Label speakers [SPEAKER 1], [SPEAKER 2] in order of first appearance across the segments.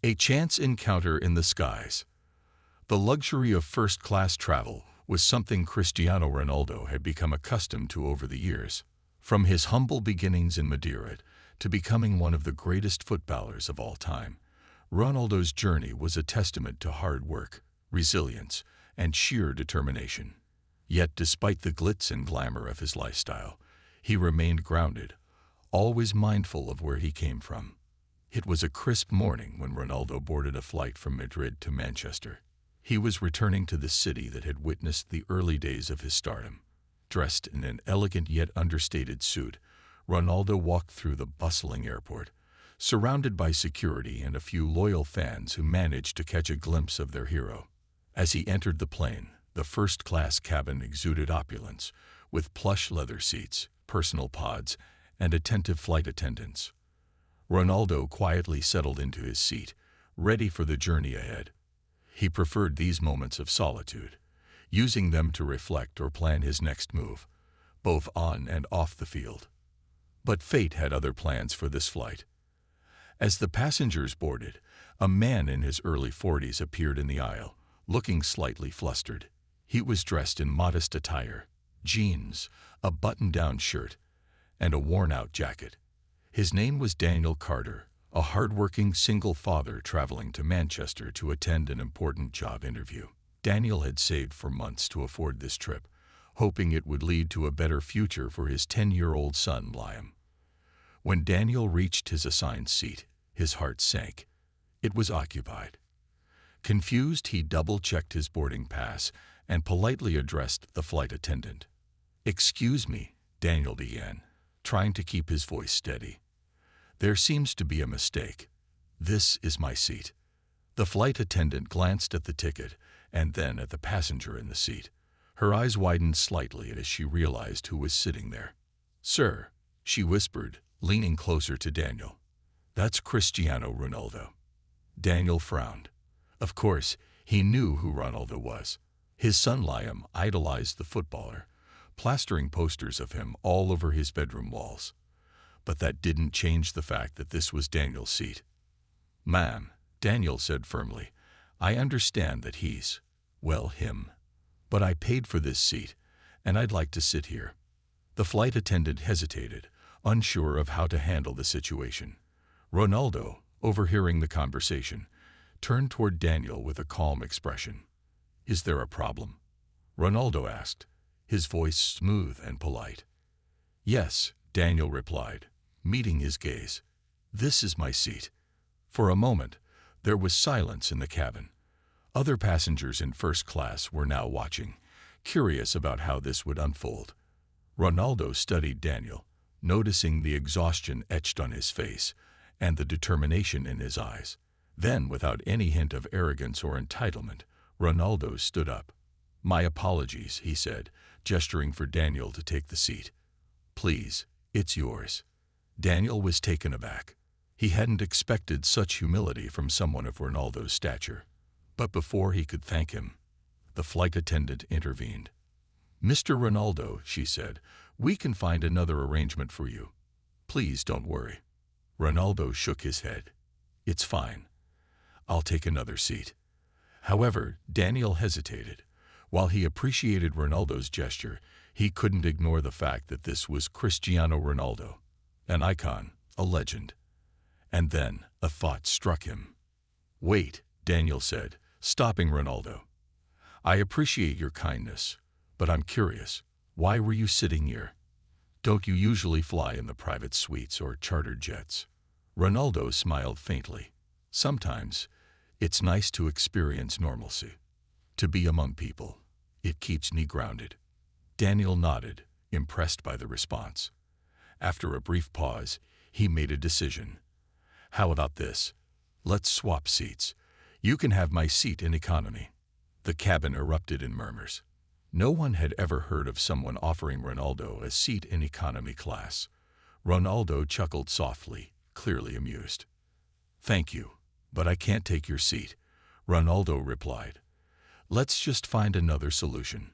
[SPEAKER 1] A chance encounter in the skies. The luxury of first-class travel was something Cristiano Ronaldo had become accustomed to over the years. From his humble beginnings in Madeira to becoming one of the greatest footballers of all time, Ronaldo's journey was a testament to hard work, resilience, and sheer determination. Yet despite the glitz and glamour of his lifestyle, he remained grounded, always mindful of where he came from. It was a crisp morning when Ronaldo boarded a flight from Madrid to Manchester. He was returning to the city that had witnessed the early days of his stardom. Dressed in an elegant yet understated suit, Ronaldo walked through the bustling airport, surrounded by security and a few loyal fans who managed to catch a glimpse of their hero. As he entered the plane, the first-class cabin exuded opulence, with plush leather seats, personal pods, and attentive flight attendants. Ronaldo quietly settled into his seat, ready for the journey ahead. He preferred these moments of solitude, using them to reflect or plan his next move, both on and off the field. But fate had other plans for this flight. As the passengers boarded, a man in his early 40s appeared in the aisle, looking slightly flustered. He was dressed in modest attire, jeans, a button-down shirt, and a worn-out jacket. His name was Daniel Carter, a hard-working single father traveling to Manchester to attend an important job interview. Daniel had saved for months to afford this trip, hoping it would lead to a better future for his 10-year-old son, Liam. When Daniel reached his assigned seat, his heart sank. It was occupied. Confused, he double-checked his boarding pass and politely addressed the flight attendant. "Excuse me," Daniel began, trying to keep his voice steady. "There seems to be a mistake. This is my seat." The flight attendant glanced at the ticket and then at the passenger in the seat. Her eyes widened slightly as she realized who was sitting there. "Sir," she whispered, leaning closer to Daniel. "That's Cristiano Ronaldo." Daniel frowned. Of course, he knew who Ronaldo was. His son Liam idolized the footballer, plastering posters of him all over his bedroom walls. But that didn't change the fact that this was Daniel's seat. "Ma'am," Daniel said firmly, "I understand that he's, well, him. But I paid for this seat, and I'd like to sit here." The flight attendant hesitated, unsure of how to handle the situation. Ronaldo, overhearing the conversation, turned toward Daniel with a calm expression. "Is there a problem?" Ronaldo asked, his voice smooth and polite. "Yes," Daniel replied, meeting his gaze. "This is my seat." For a moment, there was silence in the cabin. Other passengers in first class were now watching, curious about how this would unfold. Ronaldo studied Daniel, noticing the exhaustion etched on his face and the determination in his eyes. Then, without any hint of arrogance or entitlement, Ronaldo stood up. "My apologies," he said, gesturing for Daniel to take the seat. "Please, it's yours." Daniel was taken aback. He hadn't expected such humility from someone of Ronaldo's stature. But before he could thank him, the flight attendant intervened. "Mr. Ronaldo," she said, "we can find another arrangement for you. Please don't worry." Ronaldo shook his head. "It's fine. I'll take another seat." However, Daniel hesitated. While he appreciated Ronaldo's gesture, he couldn't ignore the fact that this was Cristiano Ronaldo, an icon, a legend. And then a thought struck him. "Wait," Daniel said, stopping Ronaldo. "I appreciate your kindness, but I'm curious. Why were you sitting here? Don't you usually fly in the private suites or chartered jets?" Ronaldo smiled faintly. "Sometimes, it's nice to experience normalcy. To be among people. It keeps me grounded." Daniel nodded, impressed by the response. After a brief pause, he made a decision. "How about this? Let's swap seats. You can have my seat in economy." The cabin erupted in murmurs. No one had ever heard of someone offering Ronaldo a seat in economy class. Ronaldo chuckled softly, clearly amused. "Thank you, but I can't take your seat," Ronaldo replied. "Let's just find another solution."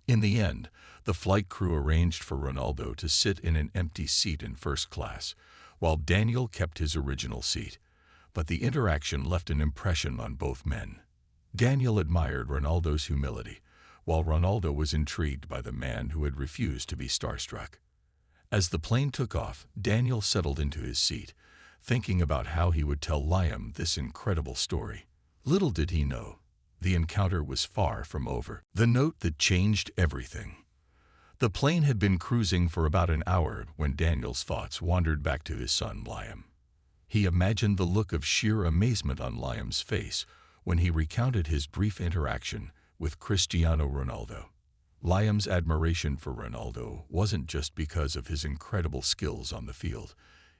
[SPEAKER 1] In the end, the flight crew arranged for Ronaldo to sit in an empty seat in first class, while Daniel kept his original seat. but the interaction left an impression on both men. Daniel admired Ronaldo's humility, while Ronaldo was intrigued by the man who had refused to be starstruck. As the plane took off, Daniel settled into his seat, thinking about how he would tell Liam this incredible story. Little did he know, the encounter was far from over. The note that changed everything. The plane had been cruising for about an hour when Daniel's thoughts wandered back to his son, Liam. He imagined the look of sheer amazement on Liam's face when he recounted his brief interaction with Cristiano Ronaldo. Liam's admiration for Ronaldo wasn't just because of his incredible skills on the field.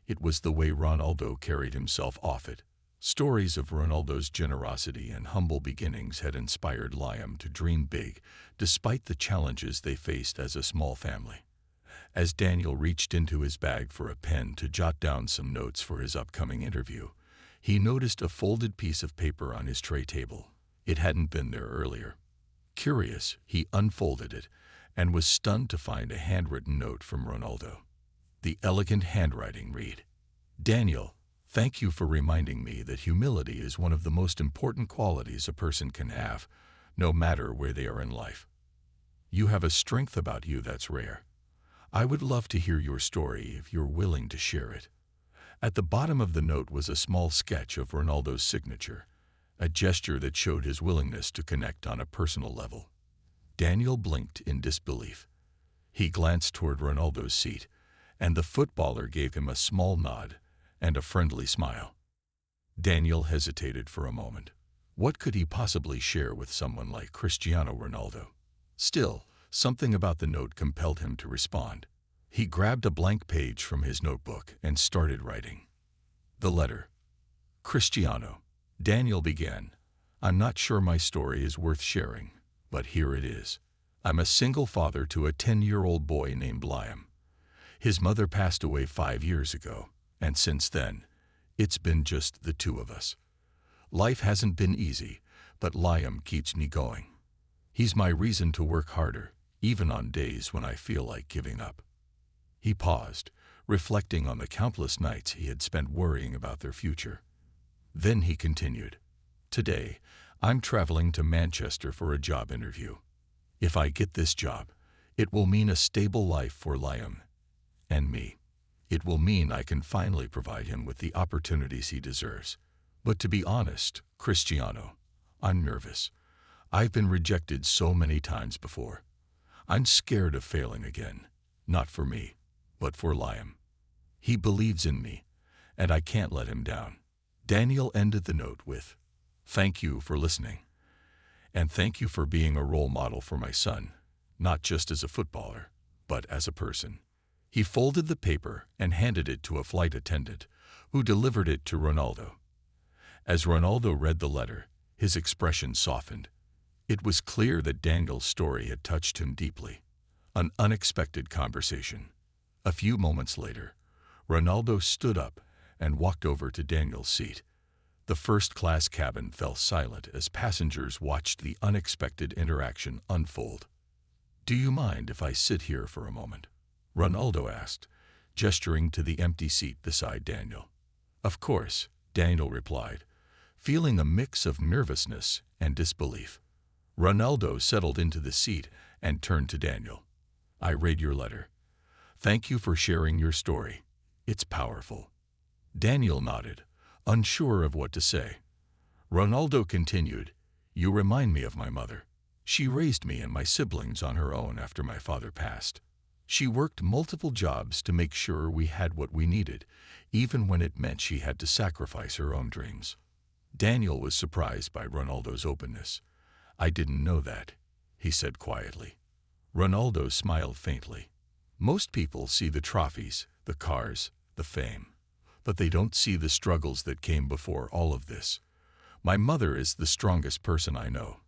[SPEAKER 1] It was the way Ronaldo carried himself off it. Stories of Ronaldo's generosity and humble beginnings had inspired Liam to dream big, despite the challenges they faced as a small family. As Daniel reached into his bag for a pen to jot down some notes for his upcoming interview, he noticed a folded piece of paper on his tray table. It hadn't been there earlier. Curious, he unfolded it and was stunned to find a handwritten note from Ronaldo. The elegant handwriting read, "Daniel, thank you for reminding me that humility is one of the most important qualities a person can have, no matter where they are in life. You have a strength about you that's rare. I would love to hear your story if you're willing to share it." At the bottom of the note was a small sketch of Ronaldo's signature, a gesture that showed his willingness to connect on a personal level. Daniel blinked in disbelief. He glanced toward Ronaldo's seat, and the footballer gave him a small nod and a friendly smile. Daniel hesitated for a moment. What could he possibly share with someone like Cristiano Ronaldo? Still, something about the note compelled him to respond. He grabbed a blank page from his notebook and started writing. The letter. Cristiano. Daniel began, "I'm not sure my story is worth sharing, but here it is. I'm a single father to a 10-year-old boy named Liam. His mother passed away 5 years ago, and since then, it's been just the two of us. Life hasn't been easy, but Liam keeps me going. He's my reason to work harder, even on days when I feel like giving up." He paused, reflecting on the countless nights he had spent worrying about their future. Then he continued, "Today, I'm traveling to Manchester for a job interview. If I get this job, it will mean a stable life for Liam and me. It will mean I can finally provide him with the opportunities he deserves. But to be honest, Cristiano, I'm nervous. I've been rejected so many times before. I'm scared of failing again, not for me, but for Liam. He believes in me, and I can't let him down." Daniel ended the note with, "Thank you for listening, and thank you for being a role model for my son, not just as a footballer, but as a person." He folded the paper and handed it to a flight attendant, who delivered it to Ronaldo. As Ronaldo read the letter, his expression softened. It was clear that Daniel's story had touched him deeply. An unexpected conversation. A few moments later, Ronaldo stood up and walked over to Daniel's seat. The first-class cabin fell silent as passengers watched the unexpected interaction unfold. "Do you mind if I sit here for a moment?" Ronaldo asked, gesturing to the empty seat beside Daniel. "Of course," Daniel replied, feeling a mix of nervousness and disbelief. Ronaldo settled into the seat and turned to Daniel. "I read your letter. Thank you for sharing your story. It's powerful." Daniel nodded, unsure of what to say. Ronaldo continued, "You remind me of my mother. She raised me and my siblings on her own after my father passed. She worked multiple jobs to make sure we had what we needed, even when it meant she had to sacrifice her own dreams." Daniel was surprised by Ronaldo's openness. "I didn't know that," he said quietly. Ronaldo smiled faintly. "Most people see the trophies, the cars, the fame, but they don't see the struggles that came before all of this. My mother is the strongest person I know.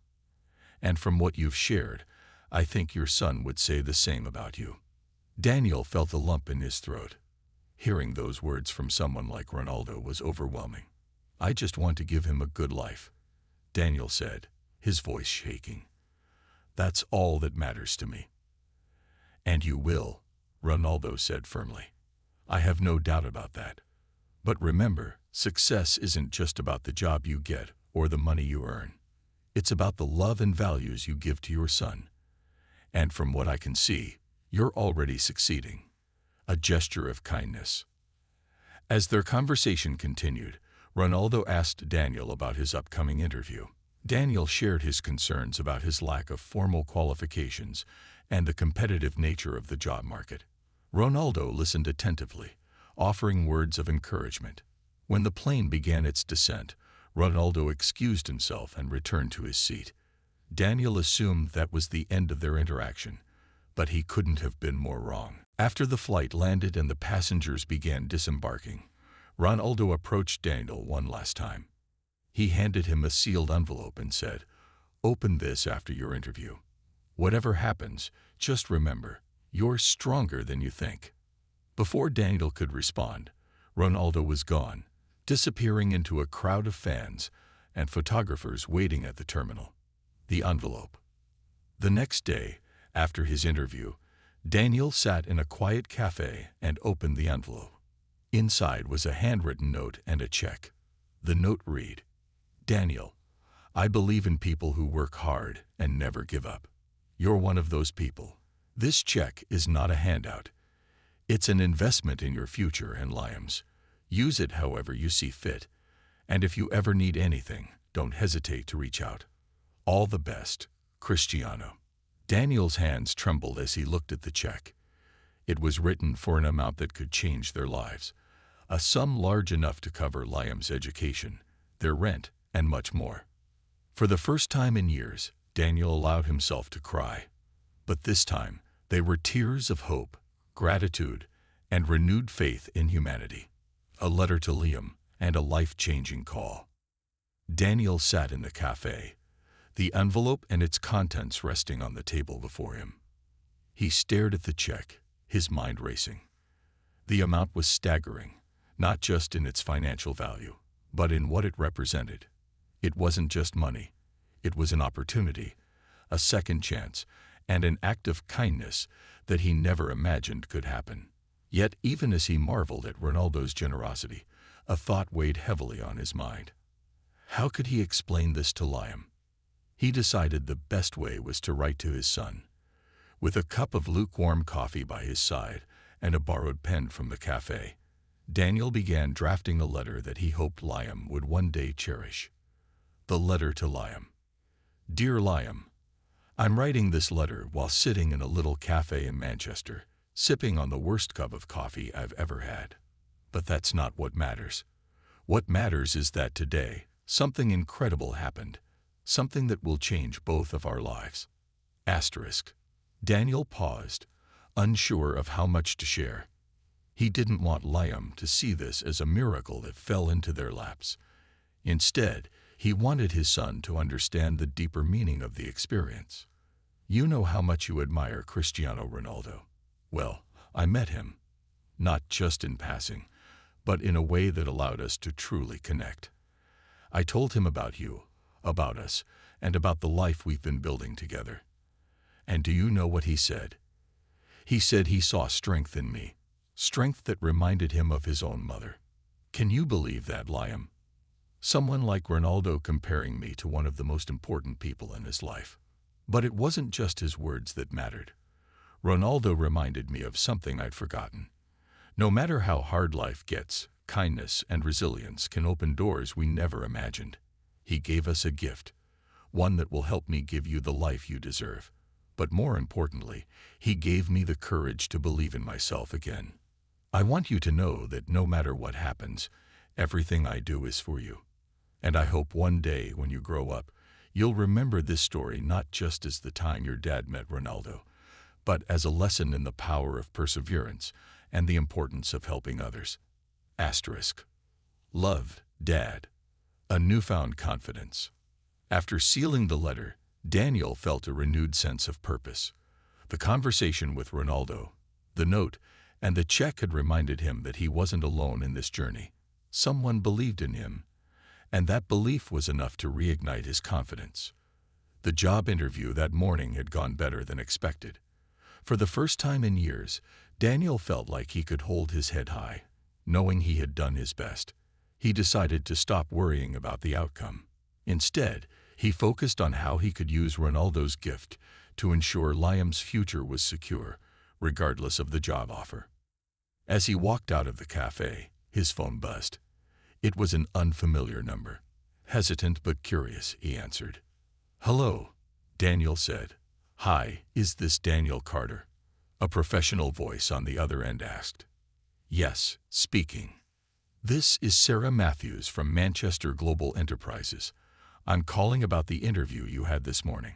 [SPEAKER 1] And from what you've shared, I think your son would say the same about you." Daniel felt a lump in his throat. Hearing those words from someone like Ronaldo was overwhelming. "I just want to give him a good life," Daniel said, his voice shaking. "That's all that matters to me." "And you will," Ronaldo said firmly. "I have no doubt about that. But remember, Success isn't just about the job you get or the money you earn. It's about the love and values you give to your son. And from what I can see, you're already succeeding. A gesture of kindness. As their conversation continued, Ronaldo asked Daniel about his upcoming interview. Daniel shared his concerns about his lack of formal qualifications and the competitive nature of the job market. Ronaldo listened attentively, offering words of encouragement. When the plane began its descent, Ronaldo excused himself and returned to his seat. Daniel assumed that was the end of their interaction, but he couldn't have been more wrong. After the flight landed and the passengers began disembarking, Ronaldo approached Daniel one last time. He handed him a sealed envelope and said, "Open this after your interview. Whatever happens, just remember, you're stronger than you think." Before Daniel could respond, Ronaldo was gone, disappearing into a crowd of fans and photographers waiting at the terminal. The envelope. The next day, after his interview, Daniel sat in a quiet cafe and opened the envelope. Inside was a handwritten note and a check. The note read, "Daniel, I believe in people who work hard and never give up. You're one of those people. This check is not a handout. It's an investment in your future and Liam's. Use it however you see fit. And if you ever need anything, don't hesitate to reach out. All the best, Cristiano." Daniel's hands trembled as he looked at the check. It was written for an amount that could change their lives, a sum large enough to cover Liam's education, their rent, and much more. For the first time in years, Daniel allowed himself to cry. But this time, they were tears of hope, gratitude, and renewed faith in humanity. A letter to Liam and a life-changing call. Daniel sat in the cafe, the envelope and its contents resting on the table before him. He stared at the check, his mind racing. The amount was staggering, not just in its financial value, but in what it represented. It wasn't just money. It was an opportunity, a second chance, and an act of kindness that he never imagined could happen. Yet even as he marveled at Ronaldo's generosity, a thought weighed heavily on his mind. How could he explain this to Liam? He decided the best way was to write to his son. With a cup of lukewarm coffee by his side and a borrowed pen from the cafe, Daniel began drafting a letter that he hoped Liam would one day cherish. The letter to Liam. "Dear Liam, I'm writing this letter while sitting in a little cafe in Manchester, sipping on the worst cup of coffee I've ever had. But that's not what matters. What matters is that today, something incredible happened, something that will change both of our lives." Asterisk. Daniel paused, unsure of how much to share. He didn't want Liam to see this as a miracle that fell into their laps. Instead, he wanted his son to understand the deeper meaning of the experience. "You know how much you admire Cristiano Ronaldo. Well, I met him. Not just in passing, but in a way that allowed us to truly connect. I told him about you, about us, and about the life we've been building together. And do you know what he said? He said he saw strength in me, strength that reminded him of his own mother. Can you believe that, Liam? Someone like Ronaldo comparing me to one of the most important people in his life." But it wasn't just his words that mattered. Ronaldo reminded me of something I'd forgotten. No matter how hard life gets, kindness and resilience can open doors we never imagined. He gave us a gift, one that will help me give you the life you deserve. But more importantly, he gave me the courage to believe in myself again. I want you to know that no matter what happens, everything I do is for you. And I hope one day when you grow up, you'll remember this story not just as the time your dad met Ronaldo, but as a lesson in the power of perseverance and the importance of helping others. Asterisk. Loved, Dad. A newfound confidence. After sealing the letter, Daniel felt a renewed sense of purpose. The conversation with Ronaldo, the note, and the check had reminded him that he wasn't alone in this journey. Someone believed in him, and that belief was enough to reignite his confidence. The job interview that morning had gone better than expected. For the first time in years, Daniel felt like he could hold his head high, knowing he had done his best. He decided to stop worrying about the outcome. Instead, he focused on how he could use Ronaldo's gift to ensure Liam's future was secure, regardless of the job offer. As he walked out of the cafe, his phone buzzed. It was an unfamiliar number. Hesitant but curious, he answered. "Hello," Daniel said. "Hi, is this Daniel Carter?" A professional voice on the other end asked. "Yes, speaking." "This is Sarah Matthews from Manchester Global Enterprises. I'm calling about the interview you had this morning."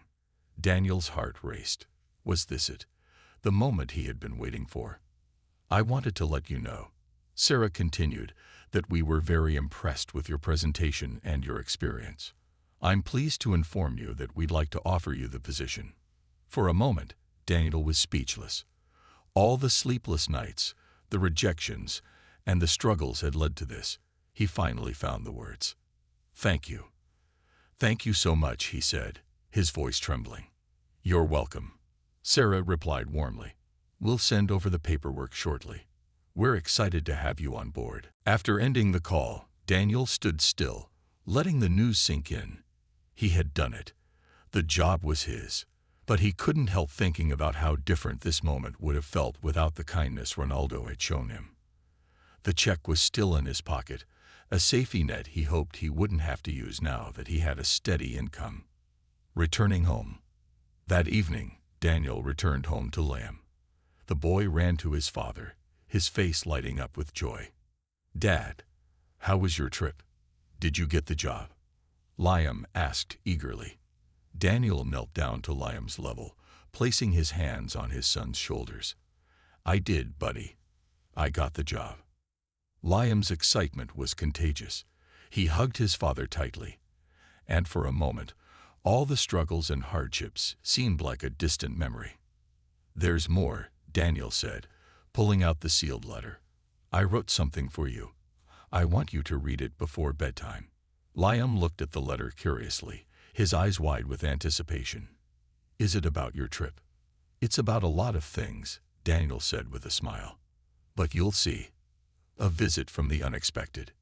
[SPEAKER 1] Daniel's heart raced. Was this it? The moment he had been waiting for? "I wanted to let you know," Sarah continued, "that we were very impressed with your presentation and your experience. I'm pleased to inform you that we'd like to offer you the position." For a moment, Daniel was speechless. All the sleepless nights, the rejections, and the struggles had led to this. He finally found the words. "Thank you. Thank you so much," he said, his voice trembling. "You're welcome," Sarah replied warmly. "We'll send over the paperwork shortly. We're excited to have you on board." After ending the call, Daniel stood still, letting the news sink in. He had done it. The job was his. But he couldn't help thinking about how different this moment would have felt without the kindness Ronaldo had shown him. The check was still in his pocket, a safety net he hoped he wouldn't have to use now that he had a steady income. Returning home. That evening, Daniel returned home to Liam. The boy ran to his father, his face lighting up with joy. "Dad, how was your trip? Did you get the job?" Liam asked eagerly. Daniel knelt down to Liam's level, placing his hands on his son's shoulders. "I did, buddy. I got the job." Liam's excitement was contagious. He hugged his father tightly. And for a moment, all the struggles and hardships seemed like a distant memory. "There's more," Daniel said, pulling out the sealed letter. "I wrote something for you. I want you to read it before bedtime." Liam looked at the letter curiously, his eyes wide with anticipation. "Is it about your trip?" "It's about a lot of things," Daniel said with a smile. "But you'll see." A visit from the unexpected.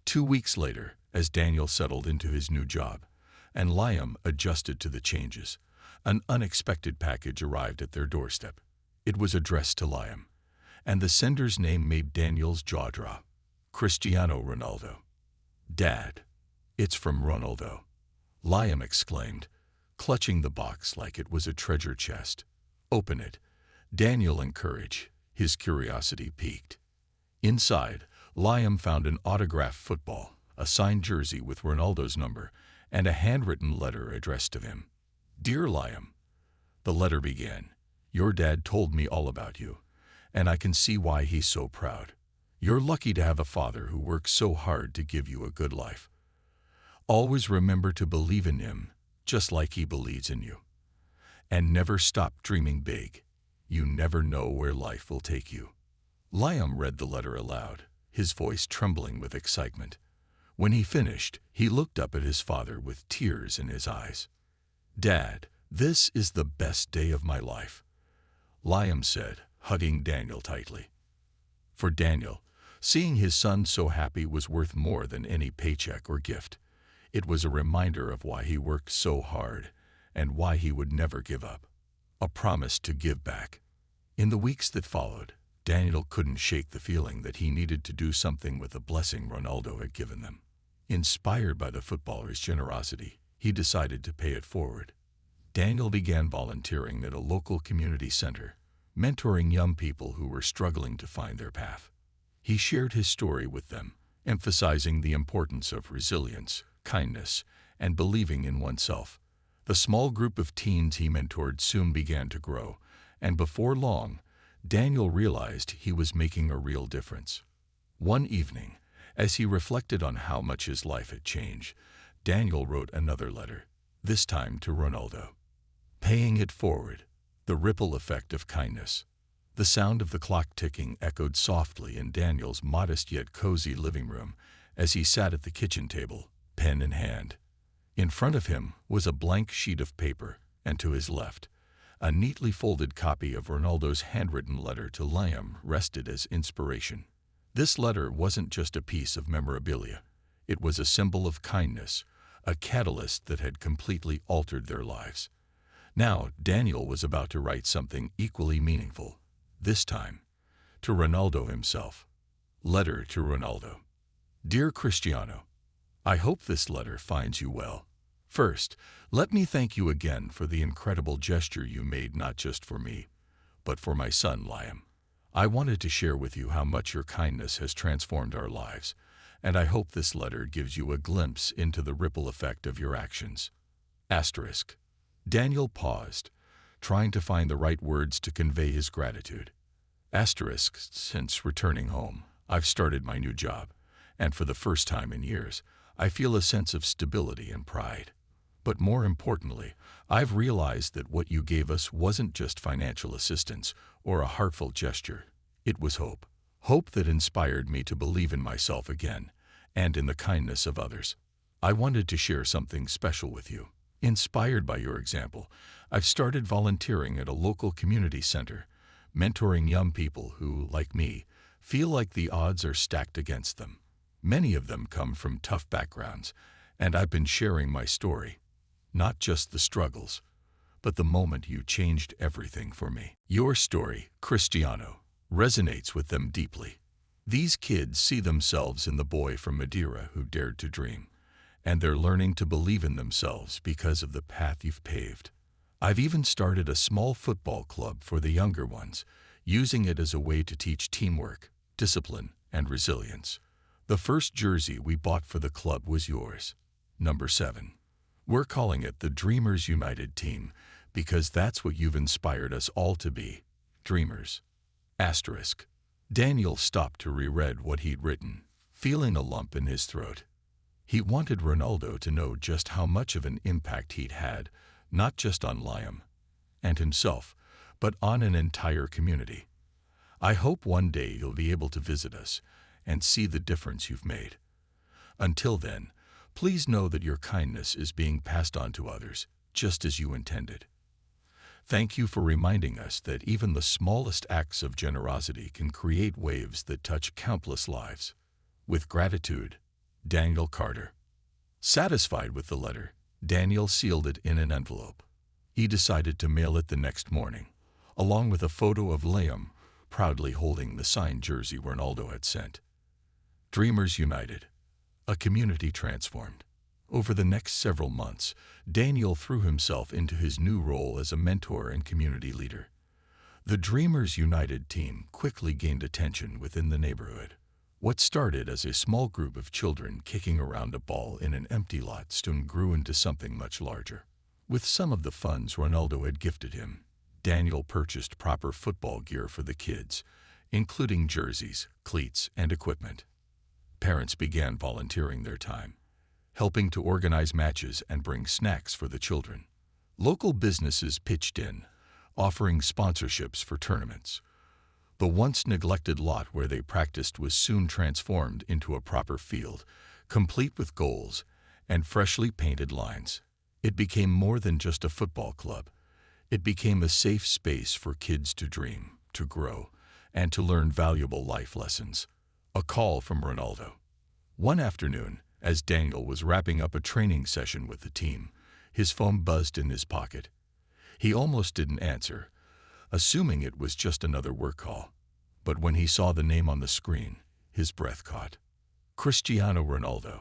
[SPEAKER 1] 2 weeks later, as Daniel settled into his new job, and Liam adjusted to the changes, an unexpected package arrived at their doorstep. It was addressed to Liam, and the sender's name made Daniel's jaw drop. Cristiano Ronaldo. "Dad, it's from Ronaldo," Liam exclaimed, clutching the box like it was a treasure chest. "Open it," Daniel encouraged, his curiosity piqued. Inside, Liam found an autographed football, a signed jersey with Ronaldo's number, and a handwritten letter addressed to him. "Dear Liam," the letter began, "your dad told me all about you, and I can see why he's so proud. You're lucky to have a father who works so hard to give you a good life. Always remember to believe in him, just like he believes in you. And never stop dreaming big. You never know where life will take you." Liam read the letter aloud, his voice trembling with excitement. When he finished, he looked up at his father with tears in his eyes. "Dad, this is the best day of my life," Liam said, hugging Daniel tightly. For Daniel, seeing his son so happy was worth more than any paycheck or gift. It was a reminder of why he worked so hard and why he would never give up. A promise to give back. In the weeks that followed, Daniel couldn't shake the feeling that he needed to do something with the blessing Ronaldo had given them. Inspired by the footballer's generosity, he decided to pay it forward. Daniel began volunteering at a local community center, mentoring young people who were struggling to find their path. He shared his story with them, emphasizing the importance of resilience, kindness, and believing in oneself. The small group of teens he mentored soon began to grow, and before long, Daniel realized he was making a real difference. One evening, as he reflected on how much his life had changed, Daniel wrote another letter, this time to Ronaldo. Paying it forward, the ripple effect of kindness. The sound of the clock ticking echoed softly in Daniel's modest yet cozy living room as he sat at the kitchen table, pen in hand. In front of him was a blank sheet of paper, and to his left, a neatly folded copy of Ronaldo's handwritten letter to Liam rested as inspiration. This letter wasn't just a piece of memorabilia. It was a symbol of kindness, a catalyst that had completely altered their lives. Now, Daniel was about to write something equally meaningful, this time to Ronaldo himself. Letter to Ronaldo. Dear Cristiano, I hope this letter finds you well. First, let me thank you again for the incredible gesture you made not just for me, but for my son Liam. I wanted to share with you how much your kindness has transformed our lives, and I hope this letter gives you a glimpse into the ripple effect of your actions. Asterisk. Daniel paused, trying to find the right words to convey his gratitude. Asterisk. Since returning home, I've started my new job, and for the first time in years, I feel a sense of stability and pride. But more importantly, I've realized that what you gave us wasn't just financial assistance or a heartfelt gesture. It was hope. Hope that inspired me to believe in myself again and in the kindness of others. I wanted to share something special with you. Inspired by your example, I've started volunteering at a local community center, mentoring young people who, like me, feel like the odds are stacked against them. Many of them come from tough backgrounds, and I've been sharing my story. Not just the struggles, but the moment you changed everything for me. Your story, Cristiano, resonates with them deeply. These kids see themselves in the boy from Madeira who dared to dream, and they're learning to believe in themselves because of the path you've paved. I've even started a small football club for the younger ones, using it as a way to teach teamwork, discipline, and resilience. The first jersey we bought for the club was yours, number 7. We're calling it the Dreamers United Team because that's what you've inspired us all to be, dreamers. Asterisk. Daniel stopped to reread what he'd written, feeling a lump in his throat. He wanted Ronaldo to know just how much of an impact he'd had, not just on Liam and himself, but on an entire community. I hope one day you'll be able to visit us and see the difference you've made. Until then, please know that your kindness is being passed on to others, just as you intended. Thank you for reminding us that even the smallest acts of generosity can create waves that touch countless lives. With gratitude, Daniel Carter. Satisfied with the letter, Daniel sealed it in an envelope. He decided to mail it the next morning, along with a photo of Liam proudly holding the signed jersey Ronaldo had sent. Dreamers United. A community transformed. Over the next several months, Daniel threw himself into his new role as a mentor and community leader. The Dreamers United team quickly gained attention within the neighborhood. What started as a small group of children kicking around a ball in an empty lot soon grew into something much larger. With some of the funds Ronaldo had gifted him, Daniel purchased proper football gear for the kids, including jerseys, cleats, and equipment. Parents began volunteering their time, helping to organize matches and bring snacks for the children. Local businesses pitched in, offering sponsorships for tournaments. The once neglected lot where they practiced was soon transformed into a proper field, complete with goals and freshly painted lines. It became more than just a football club. It became a safe space for kids to dream, to grow, and to learn valuable life lessons. A call from Ronaldo. One afternoon, as Daniel was wrapping up a training session with the team, his phone buzzed in his pocket. He almost didn't answer, assuming it was just another work call. But when he saw the name on the screen, his breath caught. Cristiano Ronaldo.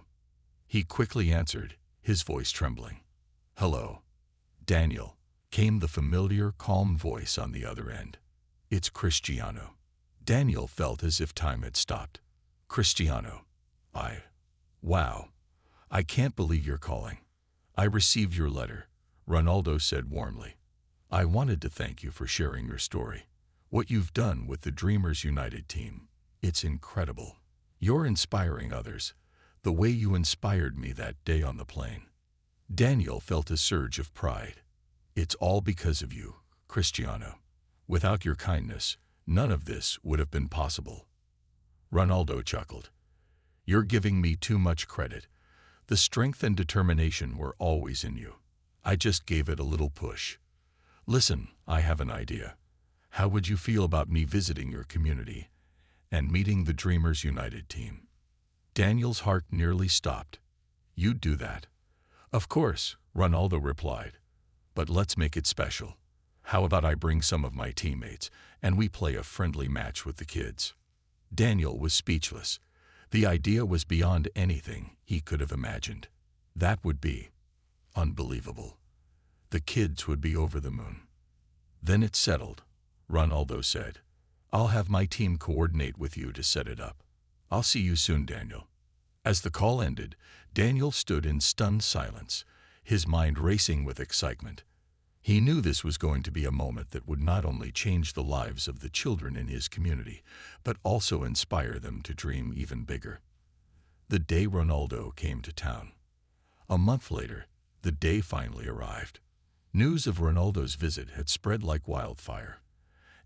[SPEAKER 1] He quickly answered, his voice trembling. "Hello, Daniel," came the familiar, calm voice on the other end. "It's Cristiano." Daniel felt as if time had stopped. "Cristiano, wow, I can't believe you're calling. I received your letter," Ronaldo said warmly. "I wanted to thank you for sharing your story. What you've done with the Dreamers United team, it's incredible. You're inspiring others, the way you inspired me that day on the plane." Daniel felt a surge of pride. "It's all because of you, Cristiano. Without your kindness, none of this would have been possible." Ronaldo chuckled. "You're giving me too much credit. The strength and determination were always in you. I just gave it a little push. Listen, I have an idea. How would you feel about me visiting your community and meeting the Dreamers United team. Daniel's heart nearly stopped. "You'd do that?" "Of course," Ronaldo replied. "But let's make it special. How about I bring some of my teammates, and we play a friendly match with the kids?" Daniel was speechless. The idea was beyond anything he could have imagined. That would be unbelievable. The kids would be over the moon. "Then it's settled," Ronaldo said. "I'll have my team coordinate with you to set it up. I'll see you soon, Daniel." As the call ended, Daniel stood in stunned silence, his mind racing with excitement. He knew this was going to be a moment that would not only change the lives of the children in his community, but also inspire them to dream even bigger. The day Ronaldo came to town. A month later, the day finally arrived. News of Ronaldo's visit had spread like wildfire,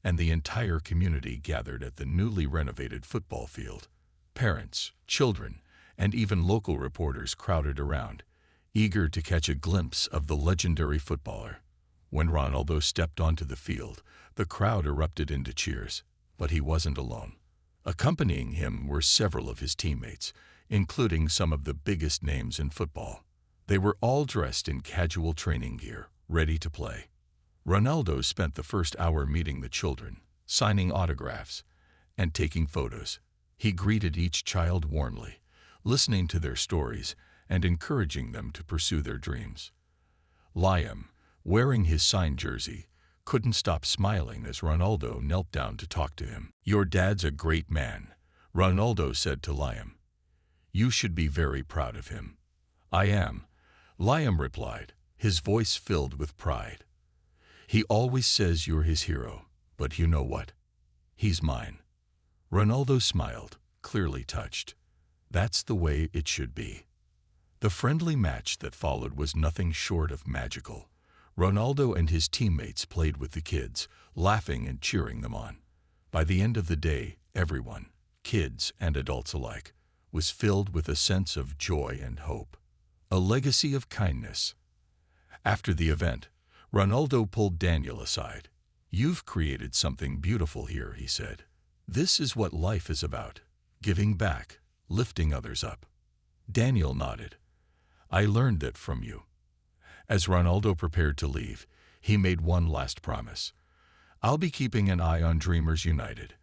[SPEAKER 1] and the entire community gathered at the newly renovated football field. Parents, children, and even local reporters crowded around, eager to catch a glimpse of the legendary footballer. When Ronaldo stepped onto the field, the crowd erupted into cheers, but he wasn't alone. Accompanying him were several of his teammates, including some of the biggest names in football. They were all dressed in casual training gear, ready to play. Ronaldo spent the first hour meeting the children, signing autographs, and taking photos. He greeted each child warmly, listening to their stories and encouraging them to pursue their dreams. Liam, wearing his signed jersey, couldn't stop smiling as Ronaldo knelt down to talk to him. "Your dad's a great man," Ronaldo said to Liam. "You should be very proud of him." "I am," Liam replied, his voice filled with pride. "He always says you're his hero, but you know what? He's mine." Ronaldo smiled, clearly touched. That's the way it should be. The friendly match that followed was nothing short of magical. Ronaldo and his teammates played with the kids, laughing and cheering them on. By the end of the day, everyone, kids and adults alike, was filled with a sense of joy and hope. A legacy of kindness. After the event, Ronaldo pulled Daniel aside. "You've created something beautiful here," he said. "This is what life is about, giving back, lifting others up." Daniel nodded. "I learned that from you." As Ronaldo prepared to leave, he made one last promise. "I'll be keeping an eye on Dreamers United,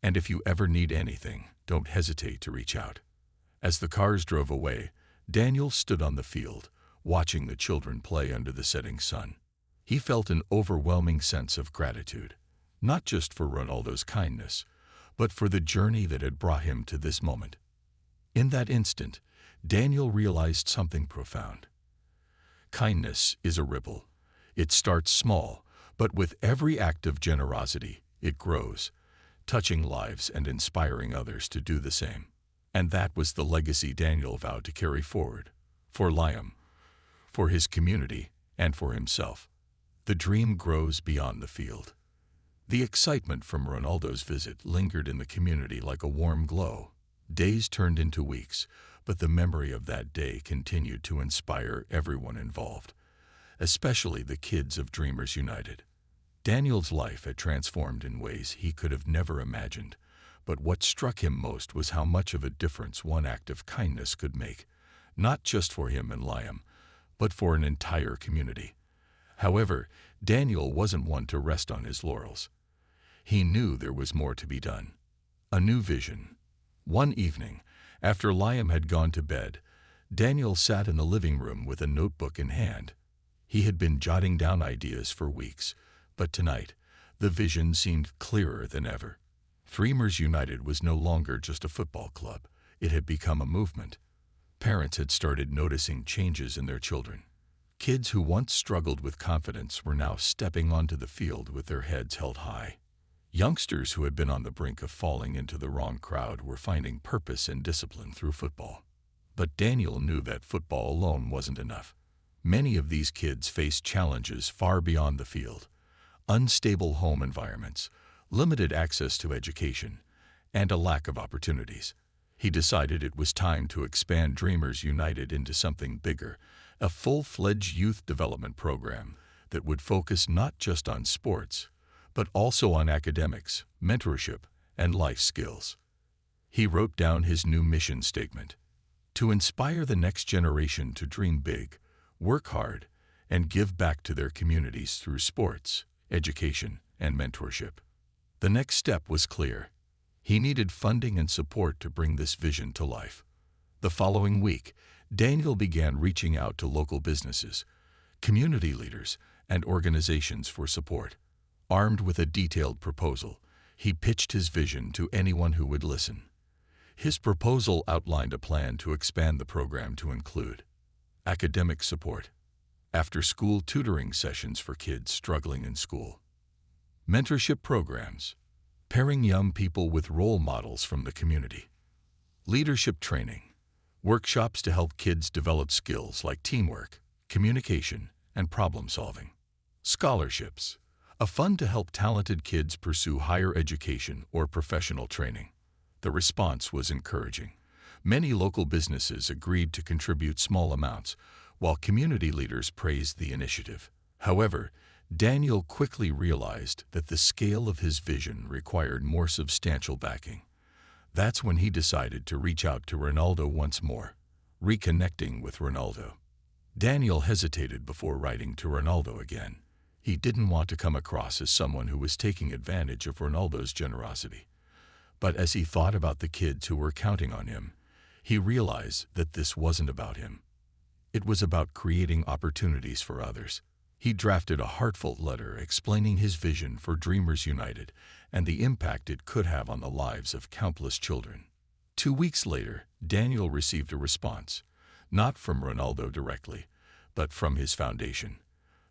[SPEAKER 1] and if you ever need anything, don't hesitate to reach out." As the cars drove away, Daniel stood on the field, watching the children play under the setting sun. He felt an overwhelming sense of gratitude, not just for Ronaldo's kindness, but for the journey that had brought him to this moment. In that instant, Daniel realized something profound. Kindness is a ripple. It starts small, but with every act of generosity, it grows, touching lives and inspiring others to do the same. And that was the legacy Daniel vowed to carry forward, for Liam, for his community, and for himself. The dream grows beyond the field. The excitement from Ronaldo's visit lingered in the community like a warm glow. Days turned into weeks, but the memory of that day continued to inspire everyone involved, especially the kids of Dreamers United. Daniel's life had transformed in ways he could have never imagined, but what struck him most was how much of a difference one act of kindness could make, not just for him and Liam, but for an entire community. However, Daniel wasn't one to rest on his laurels. He knew there was more to be done. A new vision. One evening, after Liam had gone to bed, Daniel sat in the living room with a notebook in hand. He had been jotting down ideas for weeks, but tonight, the vision seemed clearer than ever. Dreamers United was no longer just a football club. It had become a movement. Parents had started noticing changes in their children. Kids who once struggled with confidence were now stepping onto the field with their heads held high. Youngsters who had been on the brink of falling into the wrong crowd were finding purpose and discipline through football. But Daniel knew that football alone wasn't enough. Many of these kids faced challenges far beyond the field: unstable home environments, limited access to education, and a lack of opportunities. He decided it was time to expand Dreamers United into something bigger, a full-fledged youth development program that would focus not just on sports, but also on academics, mentorship, and life skills. He wrote down his new mission statement: to inspire the next generation to dream big, work hard, and give back to their communities through sports, education, and mentorship. The next step was clear. He needed funding and support to bring this vision to life. The following week, Daniel began reaching out to local businesses, community leaders, and organizations for support. Armed with a detailed proposal, he pitched his vision to anyone who would listen. His proposal outlined a plan to expand the program to include academic support, after-school tutoring sessions for kids struggling in school, mentorship programs, pairing young people with role models from the community, leadership training, workshops to help kids develop skills like teamwork, communication, and problem-solving, scholarships, a fund to help talented kids pursue higher education or professional training. The response was encouraging. Many local businesses agreed to contribute small amounts, while community leaders praised the initiative. However, Daniel quickly realized that the scale of his vision required more substantial backing. That's when he decided to reach out to Ronaldo once more, reconnecting with Ronaldo. Daniel hesitated before writing to Ronaldo again. He didn't want to come across as someone who was taking advantage of Ronaldo's generosity. But as he thought about the kids who were counting on him, he realized that this wasn't about him. It was about creating opportunities for others. He drafted a heartfelt letter explaining his vision for Dreamers United and the impact it could have on the lives of countless children. 2 weeks later, Daniel received a response, not from Ronaldo directly, but from his foundation.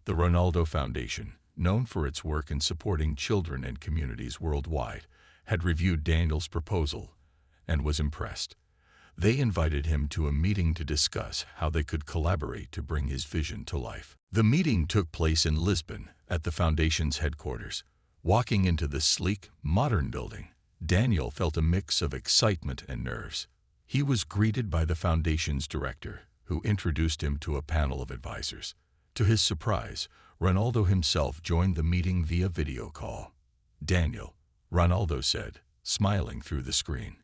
[SPEAKER 1] The Ronaldo Foundation, known for its work in supporting children and communities worldwide, had reviewed Daniel's proposal and was impressed. They invited him to a meeting to discuss how they could collaborate to bring his vision to life. The meeting took place in Lisbon at the Foundation's headquarters. Walking into the sleek, modern building, Daniel felt a mix of excitement and nerves. He was greeted by the Foundation's director, who introduced him to a panel of advisors. To his surprise, Ronaldo himself joined the meeting via video call. "Daniel," Ronaldo said, smiling through the screen,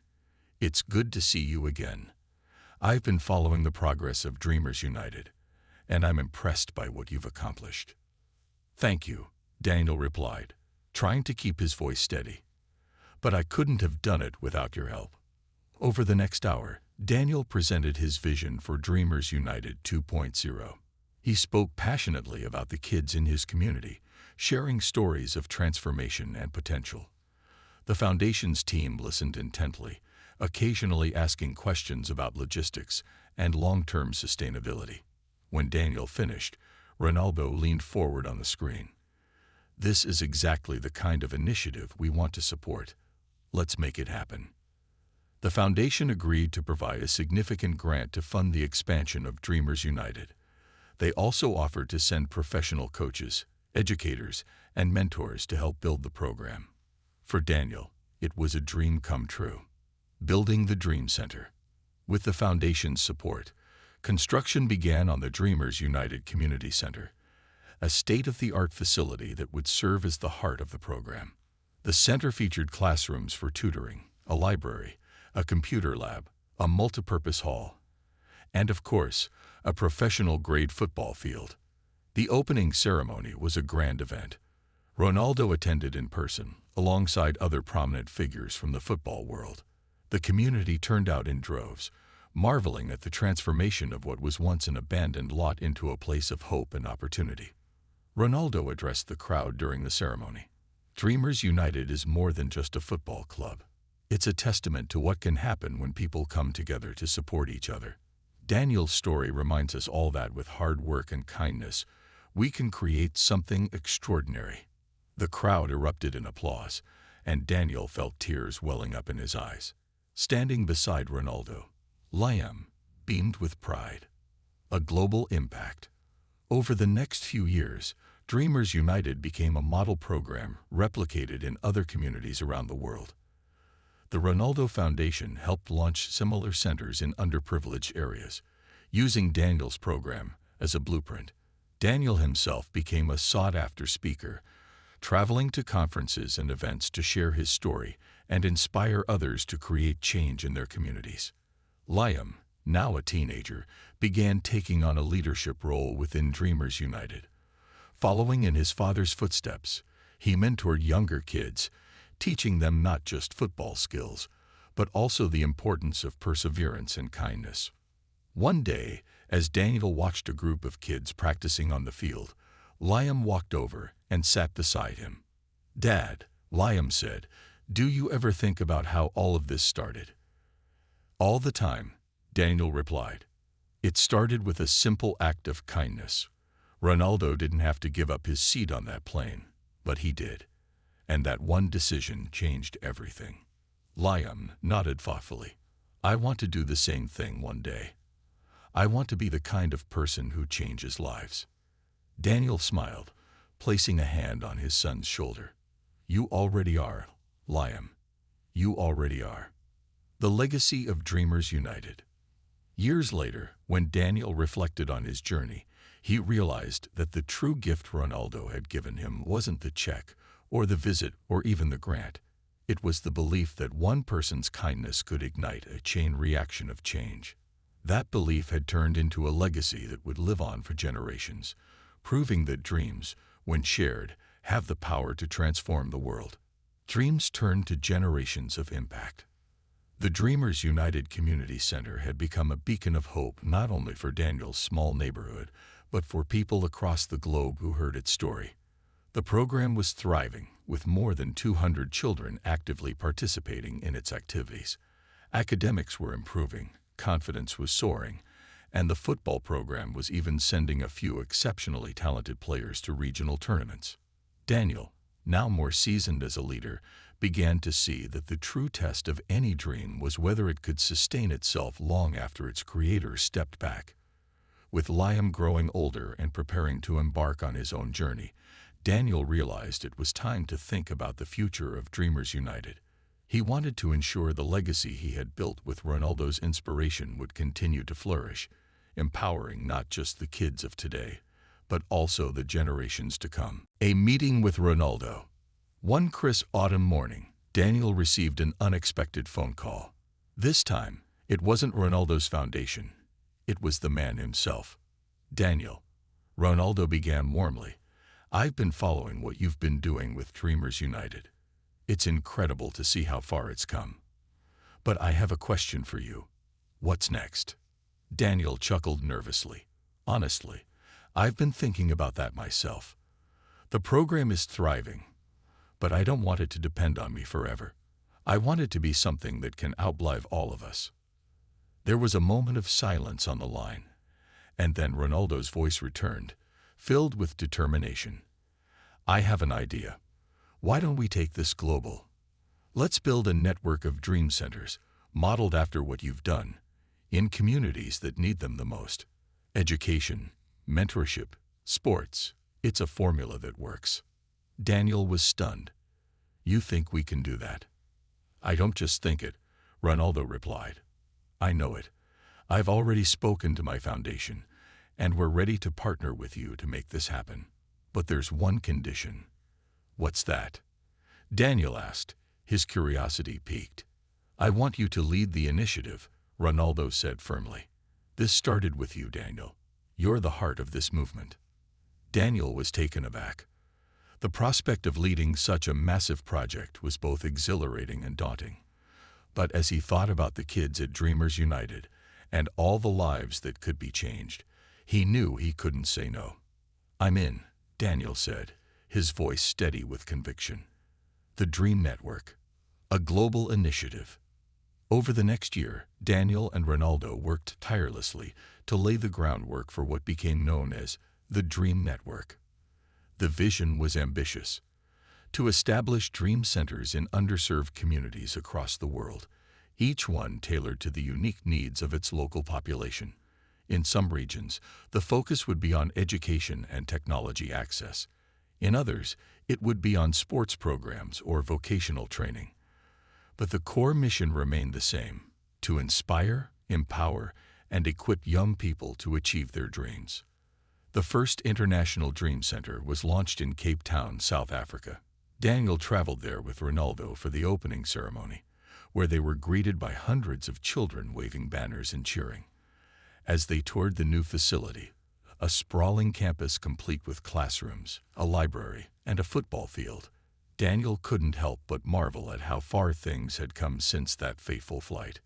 [SPEAKER 1] "it's good to see you again. I've been following the progress of Dreamers United, and I'm impressed by what you've accomplished." "Thank you," Daniel replied, trying to keep his voice steady. "But I couldn't have done it without your help." Over the next hour, Daniel presented his vision for Dreamers United 2.0. He spoke passionately about the kids in his community, sharing stories of transformation and potential. The Foundation's team listened intently, occasionally asking questions about logistics and long-term sustainability. When Daniel finished, Ronaldo leaned forward on the screen. "This is exactly the kind of initiative we want to support. Let's make it happen." The Foundation agreed to provide a significant grant to fund the expansion of Dreamers United. They also offered to send professional coaches, educators, and mentors to help build the program. For Daniel, it was a dream come true. Building the Dream Center. With the Foundation's support, construction began on the Dreamers United Community Center, a state-of-the-art facility that would serve as the heart of the program. The center featured classrooms for tutoring, a library, a computer lab, a multipurpose hall, and of course, a professional-grade football field. The opening ceremony was a grand event. Ronaldo attended in person, alongside other prominent figures from the football world. The community turned out in droves, marveling at the transformation of what was once an abandoned lot into a place of hope and opportunity. Ronaldo addressed the crowd during the ceremony. Dreamers United is more than just a football club. It's a testament to what can happen when people come together to support each other. Daniel's story reminds us all that with hard work and kindness, we can create something extraordinary. The crowd erupted in applause, and Daniel felt tears welling up in his eyes. Standing beside Ronaldo, Liam beamed with pride. A global impact. Over the next few years, Dreamers United became a model program replicated in other communities around the world. The Ronaldo Foundation helped launch similar centers in underprivileged areas, using Daniel's program as a blueprint. Daniel himself became a sought-after speaker, traveling to conferences and events to share his story and inspire others to create change in their communities. Liam, now a teenager, began taking on a leadership role within Dreamers United. Following in his father's footsteps, he mentored younger kids, teaching them not just football skills, but also the importance of perseverance and kindness. One day, as Daniel watched a group of kids practicing on the field, Liam walked over and sat beside him. "Dad," Liam said, "do you ever think about how all of this started?" "All the time," Daniel replied. "It started with a simple act of kindness. Ronaldo didn't have to give up his seat on that plane, but he did. And that one decision changed everything." Liam nodded thoughtfully. "I want to do the same thing one day. I want to be the kind of person who changes lives." Daniel smiled, placing a hand on his son's shoulder. "You already are, Liam. You already are." The legacy of Dreamers United. Years later, when Daniel reflected on his journey, he realized that the true gift Ronaldo had given him wasn't the check, or the visit, or even the grant. It was the belief that one person's kindness could ignite a chain reaction of change. That belief had turned into a legacy that would live on for generations, proving that dreams, when shared, have the power to transform the world. Dreams turned to generations of impact. The Dreamers United Community Center had become a beacon of hope not only for Daniel's small neighborhood, but for people across the globe who heard its story. The program was thriving, with more than 200 children actively participating in its activities. Academics were improving, confidence was soaring, and the football program was even sending a few exceptionally talented players to regional tournaments. Daniel, now more seasoned as a leader, began to see that the true test of any dream was whether it could sustain itself long after its creator stepped back. With Liam growing older and preparing to embark on his own journey, Daniel realized it was time to think about the future of Dreamers United. He wanted to ensure the legacy he had built with Ronaldo's inspiration would continue to flourish, empowering not just the kids of today, but also the generations to come. A meeting with Ronaldo. One crisp autumn morning, Daniel received an unexpected phone call. This time, it wasn't Ronaldo's foundation. It was the man himself. "Daniel," Ronaldo began warmly, "I've been following what you've been doing with Dreamers United. It's incredible to see how far it's come. But I have a question for you. What's next?" Daniel chuckled nervously. "Honestly, I've been thinking about that myself. The program is thriving, but I don't want it to depend on me forever. I want it to be something that can outlive all of us." There was a moment of silence on the line, and then Ronaldo's voice returned, filled with determination. "I have an idea. Why don't we take this global? Let's build a network of dream centers, modeled after what you've done, in communities that need them the most. Education, mentorship, sports, it's a formula that works." Daniel was stunned. "You think we can do that?" "I don't just think it," Ronaldo replied. "I know it. I've already spoken to my foundation, and we're ready to partner with you to make this happen. But there's one condition." "What's that?" Daniel asked, his curiosity piqued. "I want you to lead the initiative," Ronaldo said firmly. "This started with you, Daniel. You're the heart of this movement." Daniel was taken aback. The prospect of leading such a massive project was both exhilarating and daunting. But as he thought about the kids at Dreamers United and all the lives that could be changed, he knew he couldn't say no. "I'm in," Daniel said, his voice steady with conviction. The Dream Network, a global initiative. Over the next year, Daniel and Ronaldo worked tirelessly to lay the groundwork for what became known as the Dream Network. The vision was ambitious: to establish dream centers in underserved communities across the world, each one tailored to the unique needs of its local population. In some regions, the focus would be on education and technology access. In others, it would be on sports programs or vocational training. But the core mission remained the same: to inspire, empower, and equip young people to achieve their dreams. The first International Dream Center was launched in Cape Town, South Africa. Daniel traveled there with Ronaldo for the opening ceremony, where they were greeted by hundreds of children waving banners and cheering. As they toured the new facility, a sprawling campus complete with classrooms, a library, and a football field, Daniel couldn't help but marvel at how far things had come since that fateful flight.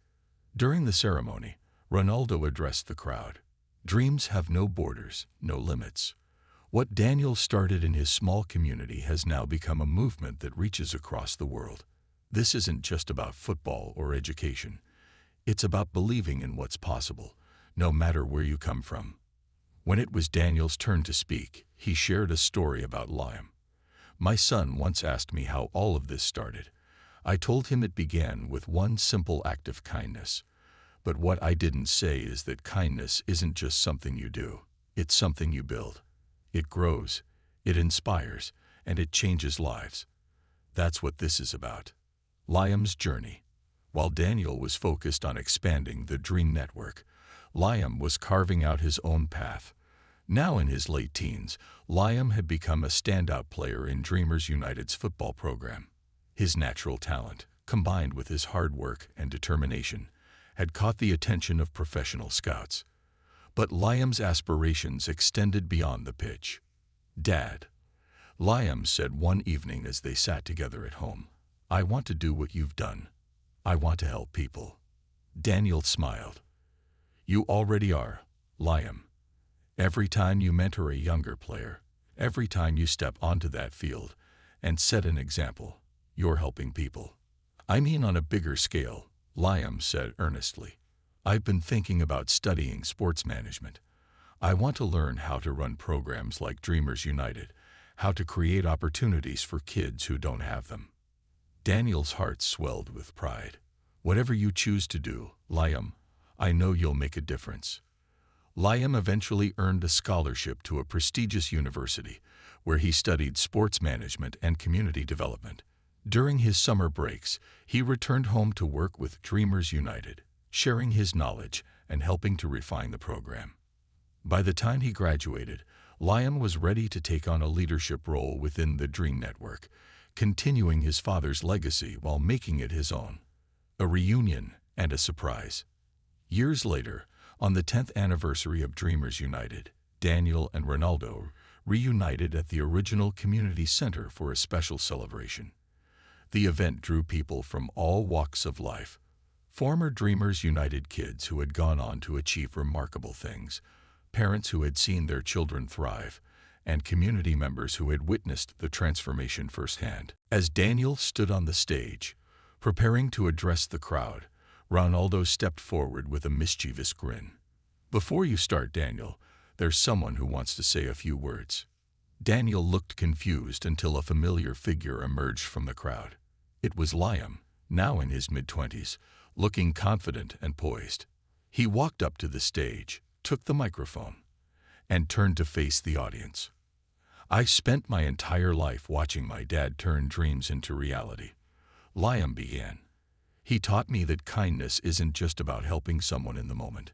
[SPEAKER 1] During the ceremony, Ronaldo addressed the crowd. Dreams have no borders, no limits. What Daniel started in his small community has now become a movement that reaches across the world. This isn't just about football or education. It's about believing in what's possible, no matter where you come from. When it was Daniel's turn to speak, he shared a story about Liam. My son once asked me how all of this started. I told him it began with one simple act of kindness. But what I didn't say is that kindness isn't just something you do. It's something you build. It grows, it inspires, and it changes lives. That's what this is about. Liam's journey. While Daniel was focused on expanding the Dream Network, Liam was carving out his own path. Now in his late teens, Liam had become a standout player in Dreamers United's football program. His natural talent, combined with his hard work and determination, had caught the attention of professional scouts. But Liam's aspirations extended beyond the pitch. "Dad," Liam said one evening as they sat together at home, "I want to do what you've done. I want to help people." Daniel smiled. "You already are, Liam. Every time you mentor a younger player, every time you step onto that field and set an example, you're helping people." "I mean on a bigger scale," Liam said earnestly. "I've been thinking about studying sports management. I want to learn how to run programs like Dreamers United, how to create opportunities for kids who don't have them." Daniel's heart swelled with pride. "Whatever you choose to do, Liam, I know you'll make a difference." Liam eventually earned a scholarship to a prestigious university, where he studied sports management and community development. During his summer breaks, he returned home to work with Dreamers United, sharing his knowledge and helping to refine the program. By the time he graduated, Liam was ready to take on a leadership role within the Dream Network, continuing his father's legacy while making it his own. A reunion and a surprise. Years later, on the 10th anniversary of Dreamers United, Daniel and Ronaldo reunited at the original community center for a special celebration. The event drew people from all walks of life. Former Dreamers United kids who had gone on to achieve remarkable things, parents who had seen their children thrive, and community members who had witnessed the transformation firsthand. As Daniel stood on the stage, preparing to address the crowd, Ronaldo stepped forward with a mischievous grin. "Before you start, Daniel, there's someone who wants to say a few words." Daniel looked confused until a familiar figure emerged from the crowd. It was Liam, now in his mid-20s, looking confident and poised. He walked up to the stage, took the microphone, and turned to face the audience. "I spent my entire life watching my dad turn dreams into reality," Liam began. "He taught me that kindness isn't just about helping someone in the moment.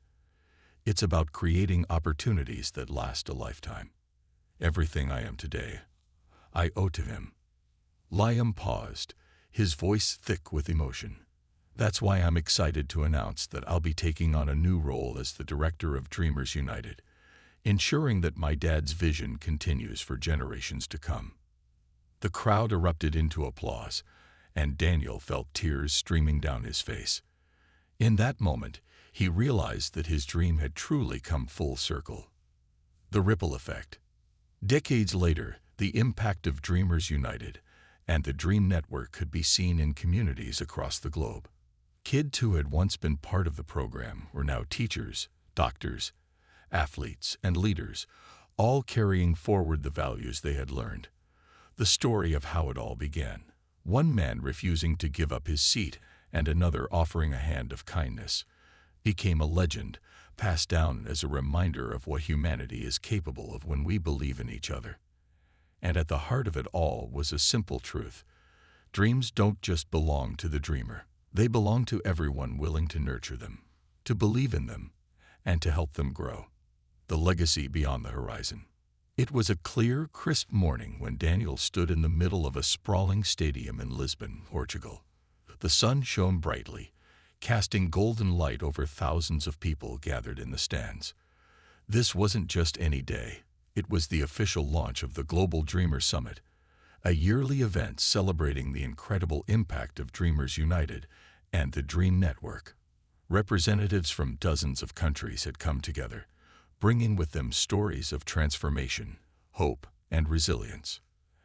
[SPEAKER 1] It's about creating opportunities that last a lifetime. Everything I am today, I owe to him." Liam paused, his voice thick with emotion. "That's why I'm excited to announce that I'll be taking on a new role as the director of Dreamers United, ensuring that my dad's vision continues for generations to come." The crowd erupted into applause, and Daniel felt tears streaming down his face. In that moment, he realized that his dream had truly come full circle. The ripple effect. Decades later, the impact of Dreamers United and the Dream Network could be seen in communities across the globe. Kids who had once been part of the program were now teachers, doctors, athletes, and leaders, all carrying forward the values they had learned. The story of how it all began. One man refusing to give up his seat and another offering a hand of kindness, became a legend, passed down as a reminder of what humanity is capable of when we believe in each other. And at the heart of it all was a simple truth. Dreams don't just belong to the dreamer. They belong to everyone willing to nurture them, to believe in them, and to help them grow. the legacy beyond the horizon. It was a clear, crisp morning when Daniel stood in the middle of a sprawling stadium in Lisbon, Portugal. The sun shone brightly, casting golden light over thousands of people gathered in the stands. This wasn't just any day. It was the official launch of the Global Dreamers Summit, a yearly event celebrating the incredible impact of Dreamers United and the Dream Network. Representatives from dozens of countries had come together, bringing with them stories of transformation, hope, and resilience.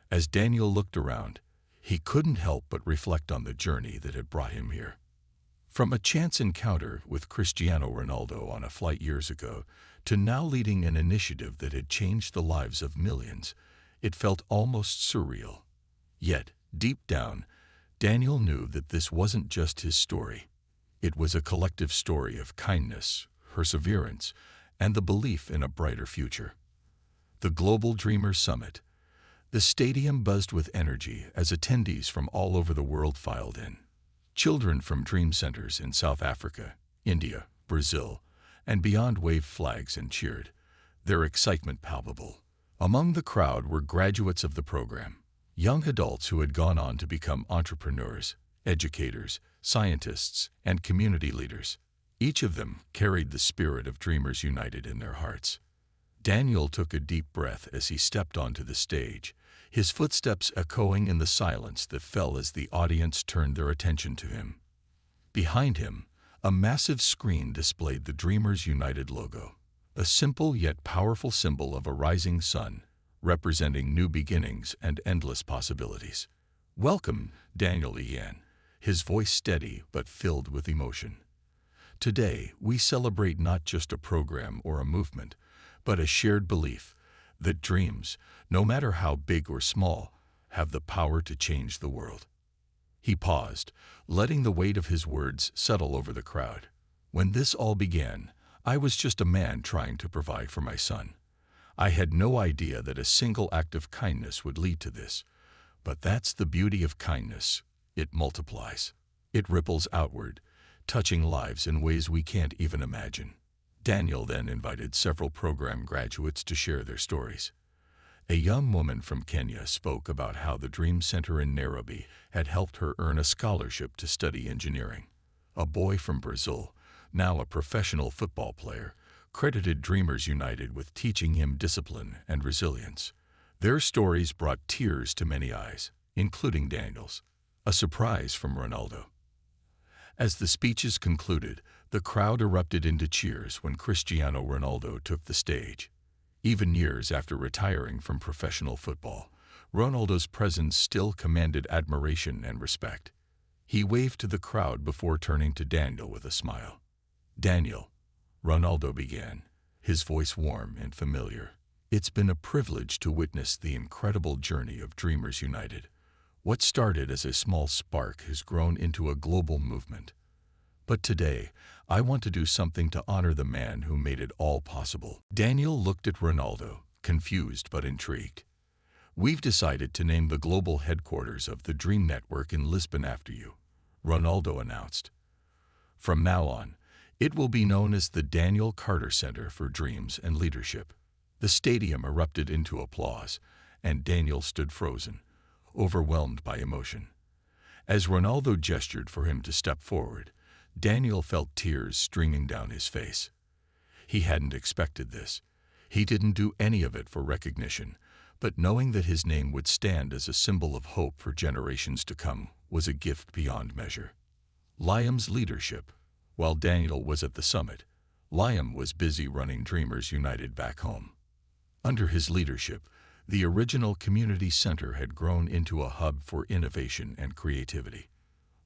[SPEAKER 1] As Daniel looked around, he couldn't help but reflect on the journey that had brought him here. From a chance encounter with Cristiano Ronaldo on a flight years ago to now leading an initiative that had changed the lives of millions, it felt almost surreal. Yet, deep down, Daniel knew that this wasn't just his story. It was a collective story of kindness, perseverance, and the belief in a brighter future. The Global Dreamers Summit. The stadium buzzed with energy as attendees from all over the world filed in. Children from dream centers in South Africa, India, Brazil, and beyond waved flags and cheered, their excitement palpable. Among the crowd were graduates of the program, young adults who had gone on to become entrepreneurs, educators, scientists, and community leaders. Each of them carried the spirit of Dreamers United in their hearts. Daniel took a deep breath as he stepped onto the stage, his footsteps echoing in the silence that fell as the audience turned their attention to him. Behind him, a massive screen displayed the Dreamers United logo, a simple yet powerful symbol of a rising sun, representing new beginnings and endless possibilities. "Welcome," Daniel began, his voice steady but filled with emotion. "Today, we celebrate not just a program or a movement, but a shared belief that dreams, no matter how big or small, have the power to change the world." He paused, letting the weight of his words settle over the crowd. "When this all began, I was just a man trying to provide for my son. I had no idea that a single act of kindness would lead to this. But that's the beauty of kindness. It multiplies. It ripples outward, touching lives in ways we can't even imagine." Daniel then invited several program graduates to share their stories. A young woman from Kenya spoke about how the Dream Center in Nairobi had helped her earn a scholarship to study engineering. A boy from Brazil, now a professional football player, credited Dreamers United with teaching him discipline and resilience. Their stories brought tears to many eyes, including Daniel's. A surprise from Ronaldo. As the speeches concluded, the crowd erupted into cheers when Cristiano Ronaldo took the stage. Even years after retiring from professional football, Ronaldo's presence still commanded admiration and respect. He waved to the crowd before turning to Daniel with a smile. "Daniel," Ronaldo began, his voice warm and familiar, "it's been a privilege to witness the incredible journey of Dreamers United. What started as a small spark has grown into a global movement. But today, I want to do something to honor the man who made it all possible." Daniel looked at Ronaldo, confused but intrigued. "We've decided to name the global headquarters of the Dream Network in Lisbon after you," Ronaldo announced. "From now on, it will be known as the Daniel Carter Center for Dreams and Leadership." The stadium erupted into applause, and Daniel stood frozen, overwhelmed by emotion. As Ronaldo gestured for him to step forward, Daniel felt tears streaming down his face. He hadn't expected this. He didn't do any of it for recognition, but knowing that his name would stand as a symbol of hope for generations to come was a gift beyond measure. Liam's leadership. While Daniel was at the summit, Liam was busy running Dreamers United back home. Under his leadership, the original community center had grown into a hub for innovation and creativity.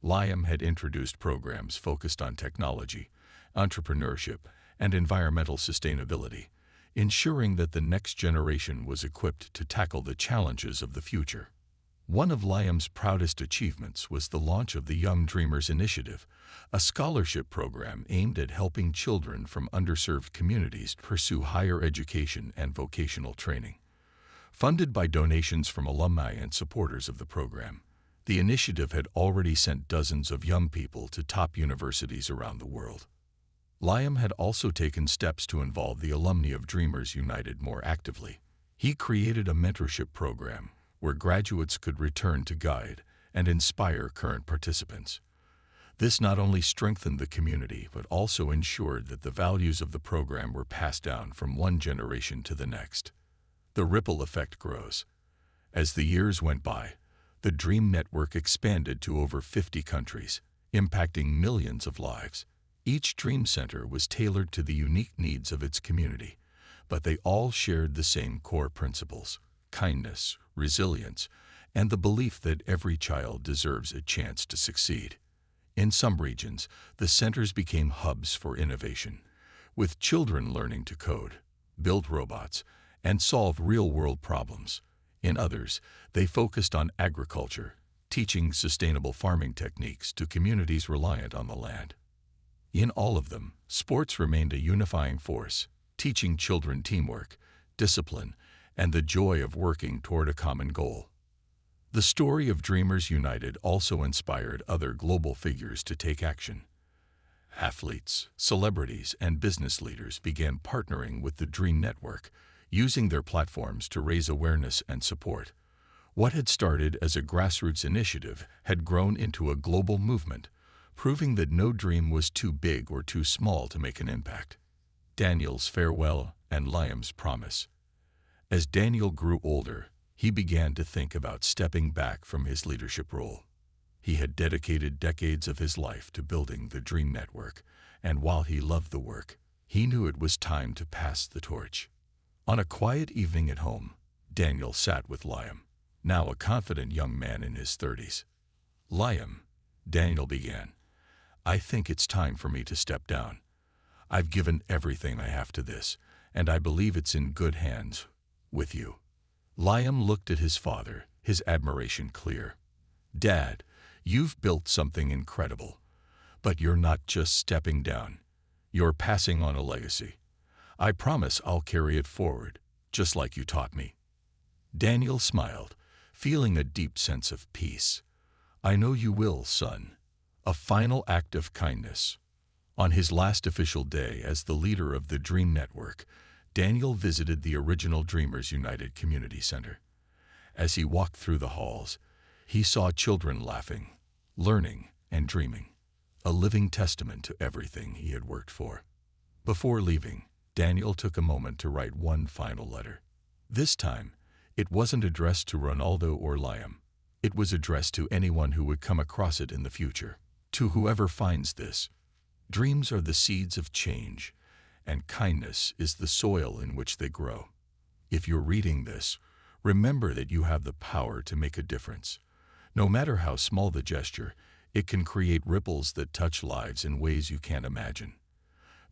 [SPEAKER 1] Liam had introduced programs focused on technology, entrepreneurship, and environmental sustainability, ensuring that the next generation was equipped to tackle the challenges of the future. One of Liam's proudest achievements was the launch of the Young Dreamers Initiative, a scholarship program aimed at helping children from underserved communities pursue higher education and vocational training. Funded by donations from alumni and supporters of the program, the initiative had already sent dozens of young people to top universities around the world. Liam had also taken steps to involve the alumni of Dreamers United more actively. He created a mentorship program where graduates could return to guide and inspire current participants. This not only strengthened the community, but also ensured that the values of the program were passed down from one generation to the next. The ripple effect grows. As the years went by, the Dream Network expanded to over 50 countries, impacting millions of lives. Each Dream Center was tailored to the unique needs of its community, but they all shared the same core principles: kindness, resilience, and the belief that every child deserves a chance to succeed. In some regions, the centers became hubs for innovation, with children learning to code, build robots, and solve real-world problems. In others, they focused on agriculture, teaching sustainable farming techniques to communities reliant on the land. In all of them, sports remained a unifying force, teaching children teamwork, discipline, and the joy of working toward a common goal. The story of Dreamers United also inspired other global figures to take action. Athletes, celebrities, and business leaders began partnering with the Dream Network, using their platforms to raise awareness and support. What had started as a grassroots initiative had grown into a global movement, proving that no dream was too big or too small to make an impact. Daniel's farewell and Liam's promise. As Daniel grew older, he began to think about stepping back from his leadership role. He had dedicated decades of his life to building the Dream Network, and while he loved the work, he knew it was time to pass the torch. On a quiet evening at home, Daniel sat with Liam, now a confident young man in his 30s. "Liam," Daniel began, "I think it's time for me to step down. I've given everything I have to this, and I believe it's in good hands with you." Liam looked at his father, his admiration clear. "Dad, you've built something incredible, but you're not just stepping down. You're passing on a legacy. I promise I'll carry it forward, just like you taught me." Daniel smiled, feeling a deep sense of peace. "I know you will, son." A final act of kindness. On his last official day as the leader of the Dream Network, Daniel visited the original Dreamers United Community Center. As he walked through the halls, he saw children laughing, learning, and dreaming, a living testament to everything he had worked for. Before leaving, Daniel took a moment to write one final letter. This time, it wasn't addressed to Ronaldo or Liam. It was addressed to anyone who would come across it in the future. To whoever finds this, dreams are the seeds of change, and kindness is the soil in which they grow. If you're reading this, remember that you have the power to make a difference. No matter how small the gesture, it can create ripples that touch lives in ways you can't imagine.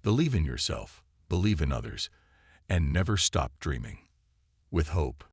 [SPEAKER 1] Believe in yourself, believe in others, and never stop dreaming. With hope,